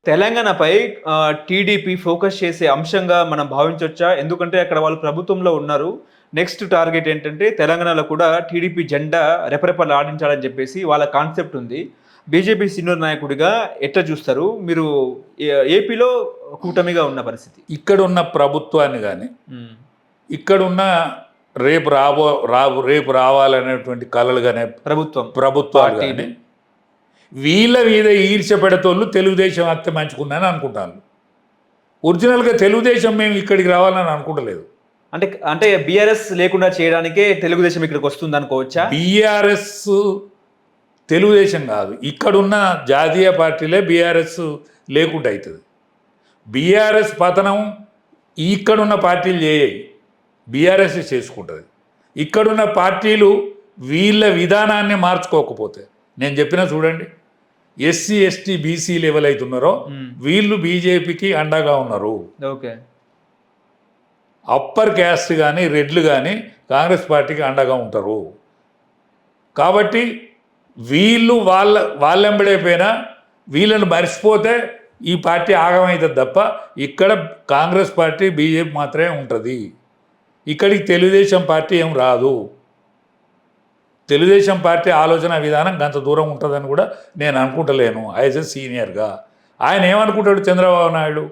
తెలంగాణపై TDP focus చేసే అంశంగా మనం భావించొచ్చా? ఎందుకంటే అక్కడ వాళ్ళు ప్రభుత్వంలో ఉన్నారు. నెక్స్ట్ టార్గెట్ ఏంటంటే తెలంగాణలో కూడా టీడీపీ జెండా రెపరెపలాడించాలని చెప్పేసి వాళ్ళ కాన్సెప్ట్ ఉంది. బీజేపీ సీనియర్ నాయకుడిగా ఎట్లా చూస్తారు? మీరు ఏపీలో కూటమిగా ఉన్న పరిస్థితి. ఇక్కడున్న ప్రభుత్వాన్ని కానీ ఇక్కడున్న రేపు రావాలనేటువంటి కళలు కానీ ప్రభుత్వాలు కానీ వీళ్ళ మీద ఈర్ష్య పెడతోళ్ళు తెలుగుదేశం అత్తే మంచుకున్నాను అనుకుంటాను. ఒరిజినల్గా తెలుగుదేశం మేము ఇక్కడికి రావాలని అనుకుంటలేదు. అంటే బీఆర్ఎస్ లేకుండా చేయడానికే తెలుగుదేశం ఇక్కడికి వస్తుంది అనుకోవచ్చా? బీఆర్ఎస్ తెలుగుదేశం కాదు, ఇక్కడున్న జాతీయ పార్టీలే బీఆర్ఎస్ లేకుండా అవుతుంది. బీఆర్ఎస్ పతనం ఇక్కడున్న పార్టీలు చేయాయి, బీఆర్ఎస్ చేసుకుంటుంది. ఇక్కడున్న పార్టీలు వీళ్ళ విధానాన్ని మార్చుకోకపోతే, నేను చెప్పిన చూడండి, ఎస్సీ ఎస్టీ బీసీ లెవెల్ అవుతున్నారో వీళ్ళు బీజేపీకి అండగా ఉన్నారు. ఓకే, అప్పర్ క్యాస్ట్ కానీ రెడ్లు కానీ కాంగ్రెస్ పార్టీకి అండగా ఉంటారు. కాబట్టి వీళ్ళు వాళ్ళెంబడైపోయినా వీళ్ళని మర్చిపోతే ఈ పార్టీ ఆగమవుతుంది తప్ప ఇక్కడ కాంగ్రెస్ పార్టీ బీజేపీ మాత్రమే ఉంటుంది. ఇక్కడికి తెలుగుదేశం పార్టీ ఏం రాదు. తెలుగుదేశం పార్టీ ఆలోచన విధానం గంత దూరం ఉంటుందని కూడా నేను అనుకుంటలేను. యాజ్ ఎ సీనియర్గా ఆయన ఏమనుకుంటాడు చంద్రబాబు నాయుడు?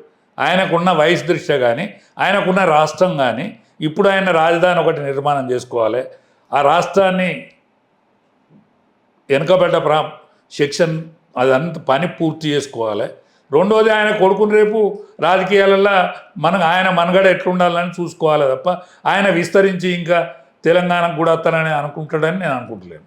ఆయనకున్న వయసు దృష్ట్యా కానీ ఆయనకున్న రాష్ట్రం కానీ ఇప్పుడు ఆయన రాజధాని ఒకటి నిర్మాణం చేసుకోవాలి, ఆ రాష్ట్రాన్ని వెనుకబడ్డ సెక్షన్ అదంతా పని పూర్తి చేసుకోవాలి. రెండోది ఆయన కొడుకుని రేపు రాజకీయాలలో ఆయన మనుగడ ఎట్లుండాలని చూసుకోవాలి తప్ప ఆయన విస్తరించి ఇంకా తెలంగాణకు కూడా వస్తానని అనుకుంటాడని నేను అనుకుంటలేను.